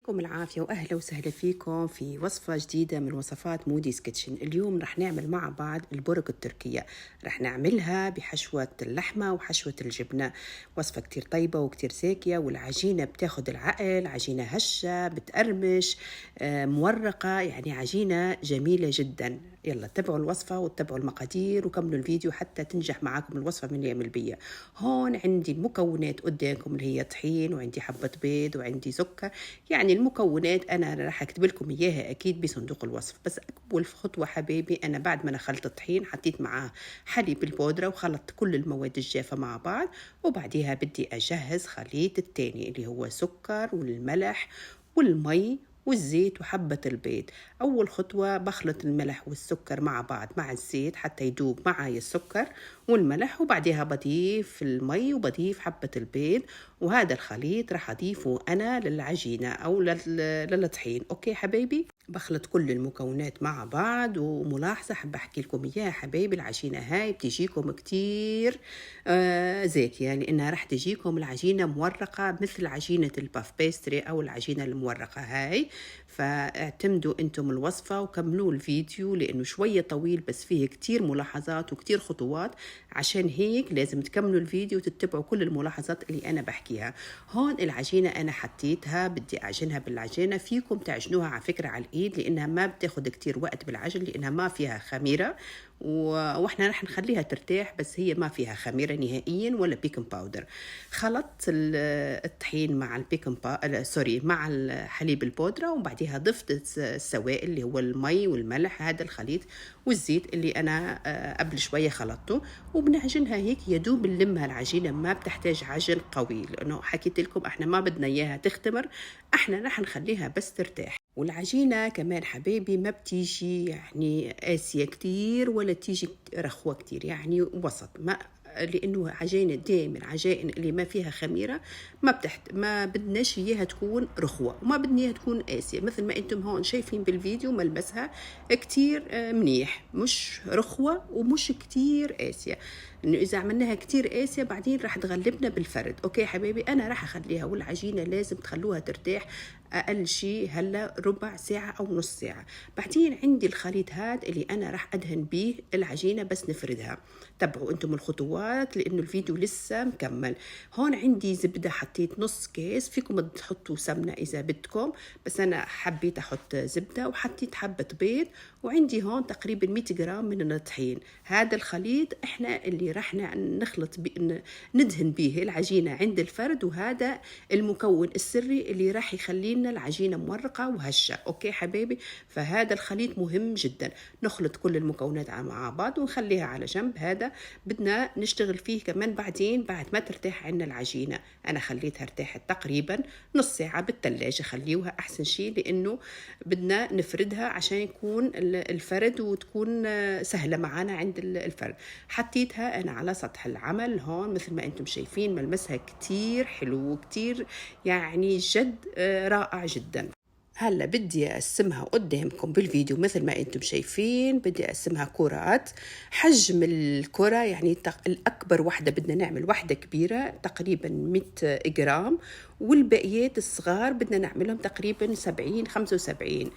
يعطيكم العافية وأهلا وسهلا فيكم في وصفة جديدة من وصفات موديز كيتشن. اليوم رح نعمل مع بعض البرك التركية. رح نعملها بحشوة اللحمة وحشوة الجبنة. وصفة كتير طيبة وكتير زاكية، والعجينة بتاخد العقل، عجينة هشة بتقرمش مورقة، يعني عجينة جميلة جدا. يلا تابعوا الوصفة وتابعوا المقادير وكملوا الفيديو حتى تنجح معاكم الوصفة من يعمل بيها. هون عندي المكونات قدامكم اللي هي طحين، وعندي حبة بيض، وعندي سكر. يعني المكونات أنا راح أكتب لكم إياها أكيد بصندوق الوصف. بس أول خطوة حبايبي، أنا بعد ما أنا خلطت الطحين حطيت معاه حليب البودرة وخلطت كل المواد الجافة مع بعض، وبعديها بدي أجهز خليط التاني اللي هو سكر والملح والمي والزيت وحبة البيض. أول خطوة بخلط الملح والسكر مع بعض مع الزيت حتى يدوب معي السكر والملح، وبعديها بضيف المي وبضيف حبة البيض، وهذا الخليط راح أضيفه أنا للعجينة أو للطحين. أوكي حبايبي، بخلط كل المكونات مع بعض. وملاحظة حب أحكي لكم إياها حبايبي، العجينة هاي بتجيكم كتير زاكية، لأنها راح تجيكم العجينة مورقة مثل عجينة الباف بيستري أو العجينة المورقة هاي. فاعتمدوا أنتم الوصفة وكملوا الفيديو لأنه شوية طويل بس فيه كتير ملاحظات وكتير خطوات، عشان هيك لازم تكملوا الفيديو وتتبعوا كل الملاحظات اللي أنا بحكيها. هون العجينة أنا حطيتها، بدي أعجنها بالعجينة. فيكم تعجنوها على فكرة على الإيد لأنها ما بتاخد كتير وقت بالعجن، لأنها ما فيها خميرة، واحنا رح نخليها ترتاح، بس هي ما فيها خميرة نهائيا ولا بيكنج باودر. خلطت الطحين مع مع الحليب البودرة، وبعديها ضفت السوائل اللي هو المي والملح، هذا الخليط والزيت اللي أنا قبل شوية خلطته، وبنعجنها هيك يدوب نلمها. العجينة ما بتحتاج عجن قوي، لأنه حكيت لكم احنا ما بدنا إياها تختمر، احنا رح نخليها بس ترتاح. والعجينة كمان حبيبي ما بتيجي يعني قاسية كتير ولا تيجي رخوة كتير، يعني وسط. ما لأنه عجينة دائما عجائن اللي ما فيها خميرة ما بدناش إياها تكون رخوة، وما بدنا إياها تكون قاسية. مثل ما أنتم هون شايفين بالفيديو ملمسها كتير منيح، مش رخوة ومش كتير قاسية. إنه إذا عملناها كتير قاسية بعدين راح تغلبنا بالفرد. أوكي حبايبي، أنا راح أخليها، والعجينة لازم تخلوها ترتاح أقل شيء هلا ربع ساعة أو نص ساعة. بعدين عندي الخليط هاد اللي أنا راح أدهن بيه العجينة بس نفردها. تابعوا أنتم الخطوات لأنه الفيديو لسه مكمل. هون عندي زبدة، حطيت نص كيس، فيكم تحطوا سمنة إذا بدكم، بس أنا حبيت أحط زبدة، وحطيت حبة بيض، وعندي هون تقريبا 100 جرام من الطحين. هذا الخليط إحنا اللي راح ندهن به العجينة عند الفرد، وهذا المكون السري اللي راح يخلي لنا العجينة مورقة وهشة. أوكي حبايبي، فهذا الخليط مهم جدا. نخلط كل المكونات مع بعض ونخليها على جنب. هذا بدنا نشتغل فيه كمان بعدين بعد ما ترتاح عنا العجينة. أنا خليتها ارتاحت تقريبا نص ساعة بالثلاجة، خليوها أحسن شيء لأنه بدنا نفردها عشان يكون الفرد وتكون سهلة معنا عند الفرد. حطيتها أنا على سطح العمل هون مثل ما أنتم شايفين، ملمسها كتير حلو وكتير يعني جد رائع جدا. هلا بدي أقسمها قدامكم بالفيديو مثل ما أنتم شايفين. بدي أقسمها كرات. حجم الكرة يعني الأكبر واحدة بدنا نعمل واحدة كبيرة تقريبا 100 جرام، والبقيات الصغار بدنا نعملهم تقريبا 70-75.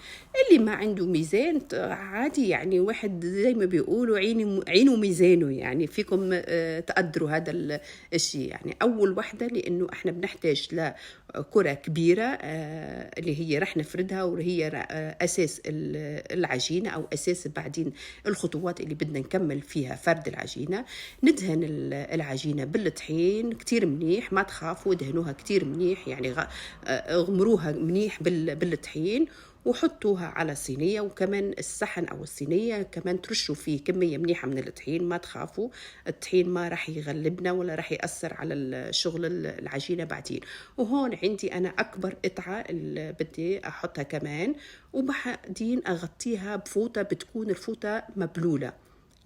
اللي ما عنده ميزان عادي، يعني واحد زي ما بيقولوا عينه ميزانه، يعني فيكم تقدروا هذا الشيء. يعني أول واحدة لأنه احنا بنحتاج لكرة كبيرة اللي هي رح نفردها، وهي أساس العجينة أو أساس بعدين الخطوات اللي بدنا نكمل فيها فرد العجينة. ندهن العجينة بالطحين كتير منيح، ما تخافوا دهنوها كتير منيح، يعني اغمروها منيح بالطحين، وحطوها على صينية. وكمان الصحن أو الصينية كمان ترشوا فيه كمية منيحة من الطحين، ما تخافوا الطحين ما رح يغلبنا ولا رح يأثر على الشغل العجينة بعدين. وهون عندي أنا أكبر قطعة اللي بدي أحطها كمان، وبعدين أغطيها بفوطة، بتكون الفوطة مبلولة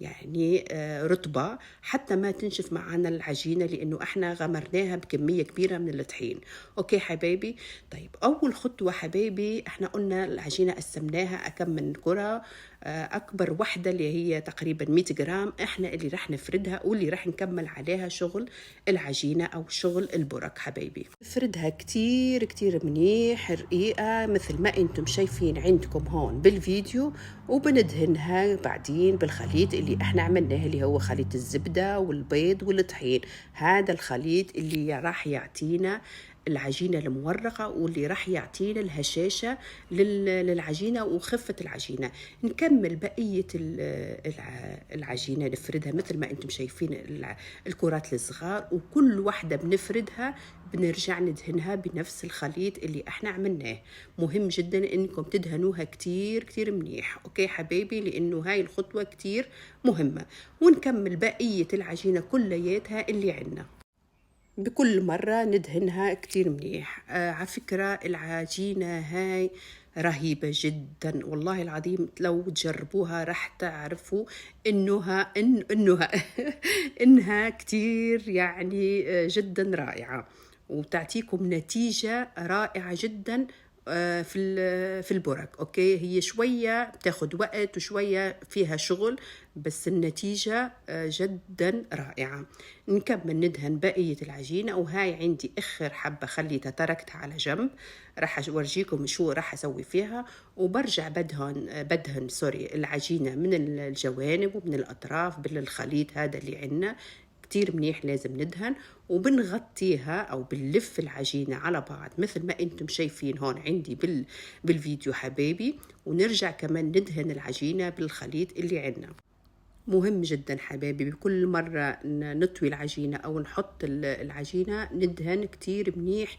يعني رطبة حتى ما تنشف معنا العجينة، لأنه احنا غمرناها بكمية كبيرة من الطحين. اوكي حبايبي، طيب أول خطوة حبايبي، احنا قلنا العجينة قسمناها أكم من كرة أكبر وحدة اللي هي تقريبا 100 جرام إحنا اللي راح نفردها واللي راح نكمل عليها شغل العجينة أو شغل البرك حبايبي. نفردها كتير كتير منيح رقيقة مثل ما أنتم شايفين عندكم هون بالفيديو، وبندهنها بعدين بالخليط اللي إحنا عملناه اللي هو خليط الزبدة والبيض والطحين. هذا الخليط اللي راح يعطينا العجينة المورقة واللي راح يعطينا الهشاشة للعجينة وخفة العجينة. نكمل بقية العجينة نفردها مثل ما انتم شايفين الكرات الصغار، وكل واحدة بنفردها بنرجع ندهنها بنفس الخليط اللي احنا عملناه. مهم جدا انكم تدهنوها كتير كتير منيح، اوكي حبايبي، لانه هاي الخطوة كتير مهمة. ونكمل بقية العجينة كلياتها اللي عنا بكل مرة ندهنها كتير منيح. على فكرة العجينة هاي رهيبة جدا والله العظيم، لو تجربوها راح تعرفوا إنها كتير يعني جدا رائعة، وتعطيكم نتيجة رائعة جدا في البرك. اوكي، هي شوية بتاخد وقت وشوية فيها شغل، بس النتيجة جدا رائعة. نكمل ندهن بقية العجينة، وهاي عندي اخر حبة خليتها تركتها على جنب، راح اورجيكم شو راح اسوي فيها. وبرجع بدهن العجينة من الجوانب ومن الاطراف بالخليط هذا اللي عنا كتير منيح. لازم ندهن وبنغطيها أو بنلف العجينة على بعض مثل ما أنتم شايفين هون عندي بالفيديو حبايبي. ونرجع كمان ندهن العجينة بالخليط اللي عنا. مهم جدا حبايبي بكل مرة نطوي العجينة أو نحط العجينة ندهن كتير منيح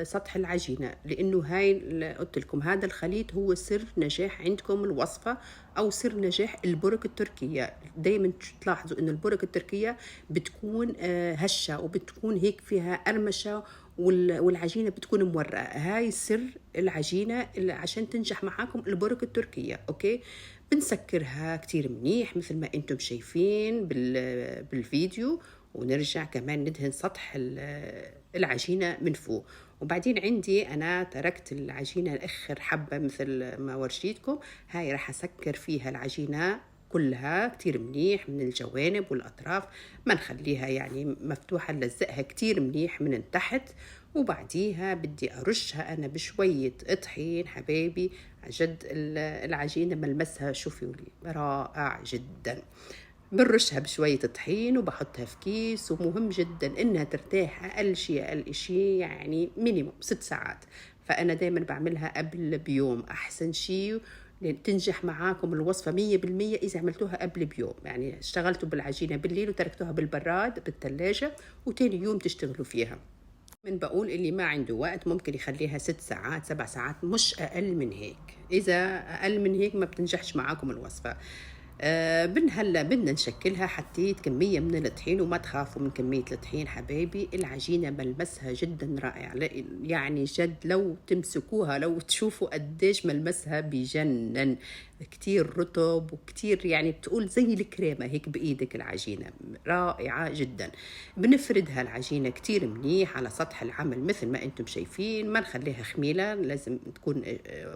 سطح العجينة، لأنه هاي قلت لكم هذا الخليط هو سر نجاح عندكم الوصفة أو سر نجاح البرك التركية. دايما تلاحظوا إن البرك التركية بتكون هشة وبتكون هيك فيها قرمشة والعجينة بتكون مورقة. هاي سر العجينة عشان تنجح معاكم البرك التركية. أوكي، بنسكرها كتير منيح مثل ما انتم شايفين بالفيديو، ونرجع كمان ندهن سطح العجينة من فوق. وبعدين عندي أنا تركت العجينة آخر حبة مثل ما ورجيتكم، هاي راح أسكر فيها العجينة كلها كتير منيح من الجوانب والأطراف، ما نخليها يعني مفتوحة، نلزقها كتير منيح من تحت. وبعديها بدي أرشها أنا بشوية طحين حبايبي. جد العجينة ملمسها شوفي رائع جدا. بنرشها بشوية طحين وبحطها في كيس، ومهم جدا إنها ترتاح أقل شيء يعني مينيموم 6 ساعات. فأنا دايما بعملها قبل بيوم أحسن شيء، تنجح معاكم الوصفة 100% إذا عملتوها قبل بيوم. يعني اشتغلتوا بالعجينة بالليل وتركتوها بالبراد بالثلاجة وتاني يوم تشتغلوا فيها. من بقول اللي ما عنده وقت ممكن يخليها 6 ساعات 7 ساعات، مش أقل من هيك. إذا أقل من هيك ما بتنجحش معاكم الوصفة. هلا بدنا نشكلها. حطيت كمية من الطحين، وما تخافوا من كمية الطحين حبايبي، العجينة ملمسها جدا رائع. يعني جد لو تمسكوها لو تشوفوا قديش ملمسها بيجنن، كتير رطب وكتير يعني بتقول زي الكريمة هيك بإيدك. العجينة رائعة جدا. بنفردها العجينة كتير منيح على سطح العمل مثل ما انتم شايفين، ما نخليها خميلة، لازم تكون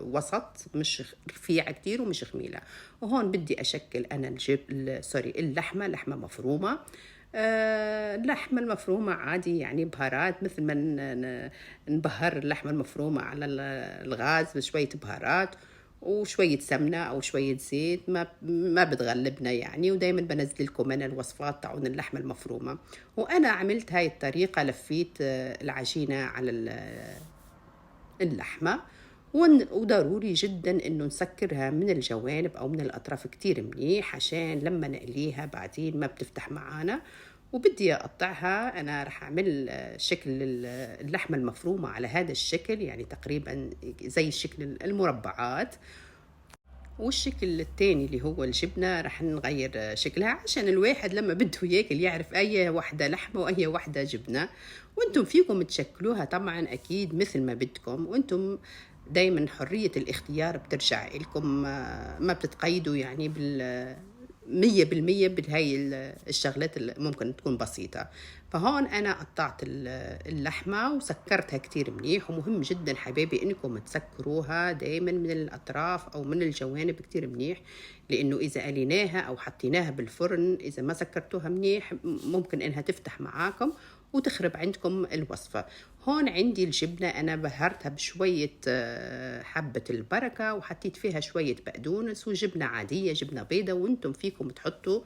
وسط، مش رفيعة كتير ومش خميلة. وهون بدي أشكل أنا اللحمة مفرومة. اللحمة المفرومة عادي يعني بهارات، مثل ما نبهر اللحمة المفرومة على الغاز بشوية بهارات وشوية سمنة أو شوية زيت، ما بتغلبنا يعني. ودايما بنزل لكم أنا الوصفات تاعون اللحمة المفرومة. وأنا عملت هاي الطريقة، لفيت العجينة على اللحمة، وضروري جدا انه نسكرها من الجوانب او من الاطراف كتير منيح عشان لما نقليها بعدين ما بتفتح معانا. وبدي اقطعها، انا رح اعمل شكل اللحمة المفرومة على هذا الشكل، يعني تقريبا زي شكل المربعات. والشكل الثاني اللي هو الجبنة رح نغير شكلها عشان الواحد لما بده ياكل يعرف أي واحدة لحمة وأي واحدة جبنة. وانتم فيكم تشكلوها طبعا أكيد مثل ما بدكم، وانتم دايما حرية الاختيار بترجع لكم، ما بتتقيدوا يعني 100% بهاي الشغلات اللي ممكن تكون بسيطة. فهون أنا قطعت اللحمة وسكرتها كتير منيح. ومهم جدا حبايبي إنكم تسكروها دايما من الأطراف أو من الجوانب كتير منيح، لأنه إذا قليناها أو حطيناها بالفرن إذا ما سكرتوها منيح ممكن إنها تفتح معاكم وتخرب عندكم الوصفة. هون عندي الجبنة أنا بهرتها بشوية حبة البركة، وحطيت فيها شوية بقدونس، وجبنة عادية جبنة بيضة، وانتم فيكم تحطوا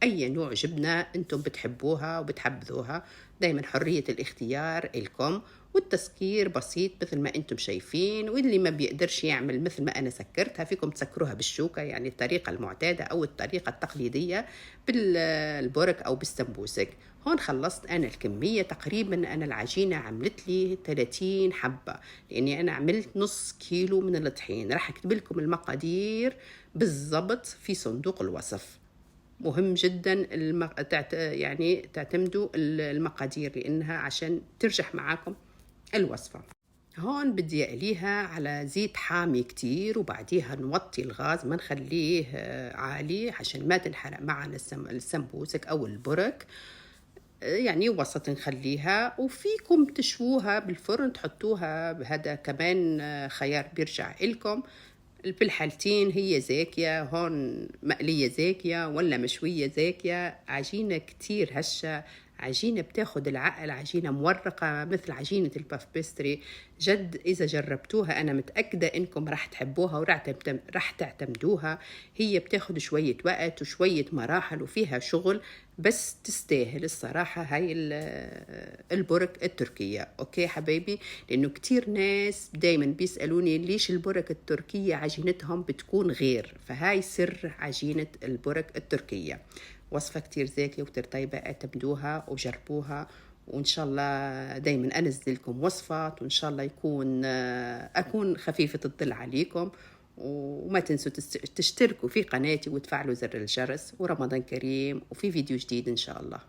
أي نوع جبنة انتم بتحبوها وبتحبذوها، دايما حرية الاختيار إلكم. والتسكير بسيط مثل ما انتم شايفين، واللي ما بيقدرش يعمل مثل ما أنا سكرتها فيكم تسكروها بالشوكة، يعني الطريقة المعتادة أو الطريقة التقليدية بالبرك أو بالسمبوسك. هون خلصت أنا الكمية تقريبا، أنا العجينة عملت لي 30 حبة، لأني أنا عملت نص كيلو من الطحين. راح أكتب لكم المقادير بالضبط في صندوق الوصف. مهم جدا يعني تعتمدوا المقادير لأنها عشان ترجح معاكم الوصفة. هون بدي أقليها على زيت حامي كتير، وبعديها نوطي الغاز ما نخليه عالي عشان ما تنحرق معنا السمبوسك أو البرك، يعني وسط نخليها. وفيكم تشووها بالفرن تحطوها، هذا كمان خيار بيرجع إلكم. بالحالتين هي زاكية، هون مقلية زاكية ولا مشوية زاكية. عجينة كتير هشة، عجينة بتاخد العقل، عجينة مورقة مثل عجينة الباف بيستري. جد إذا جربتوها أنا متأكدة إنكم راح تحبوها وراح تعتمدوها. هي بتاخد شوية وقت وشوية مراحل وفيها شغل، بس تستاهل الصراحة هاي البرك التركية. أوكي حبايبي، لأنه كتير ناس دايما بيسألوني ليش البرك التركية عجينتهم بتكون غير، فهاي سر عجينة البرك التركية. وصفة كتير زاكية وكتير طيبة، اعتمدوها وجربوها، وإن شاء الله دايما أنزلكم وصفات، وإن شاء الله أكون خفيفة الظل عليكم. وما تنسوا تشتركوا في قناتي وتفعلوا زر الجرس. ورمضان كريم، وفي فيديو جديد إن شاء الله.